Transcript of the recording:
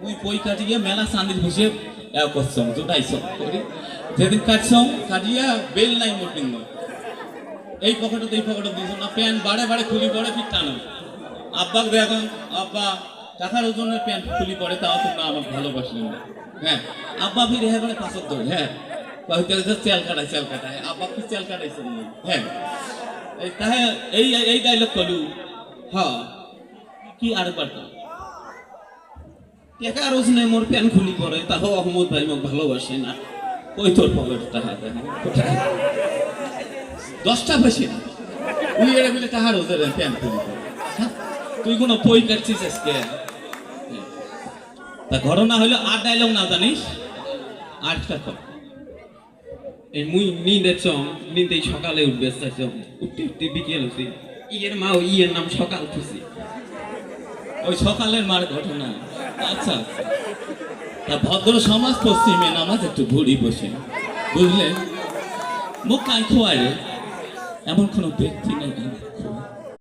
মুই পই কাটিয়ে মেলা চান্দির বসে করছম জোটাইছম করি যেদিন কাটছম কাটিয়া বেল নাই মোর কিন্তু এই পকেটে এই পকেটে দিছ না প্যান্ট বাড়ে বাড়ে খুলি পড়ে ফির টানো আব্বাক দেখুন আব্বা টাকার ওজনের প্যান্ট খুলি পড়ে তাও তোমরা আমাকে ভালোবাসলেন না হ্যাঁ আব্বা ফির হ্যাঁ বলে পাঁচক ধরে হ্যাঁ চেল কাটায় আব্বা কি চেল কাটাইছেন হ্যাঁ এই তাহে এই এই ডায়লগ কলু হ্যাঁ কি আরেকবার টাকার ওজনে মোর প্যান্ট খুলি পড়ে তাও আহমদ ভাই মোক ভালোবাসে না ওই তোর পকেটে টাকা দেন কোথায় 10টা পয়সা তুই এর বলে টাকার ওজনে প্যান্ট খুলি পড়ে তুই কোনো পই কাটছিস আজকে তা ঘটনা হলো আর ডায়লগ না জানিস আটটা কর এই মুই নিন্দে চম নিন্দেই সকালে উঠবে চাইছম উঠতে উঠতে বিকেল হয়েছি ইয়ের মা ইয়ের নাম সকাল খুশি ওই সকালের মার ঘটনা আচ্ছা তা ভদ্র সমাজ পশ্চিমে নামাজ একটু ঘুরি বসে বুঝলেন মুখ কাই খোয়ারে এমন কোনো ব্যক্তি নেই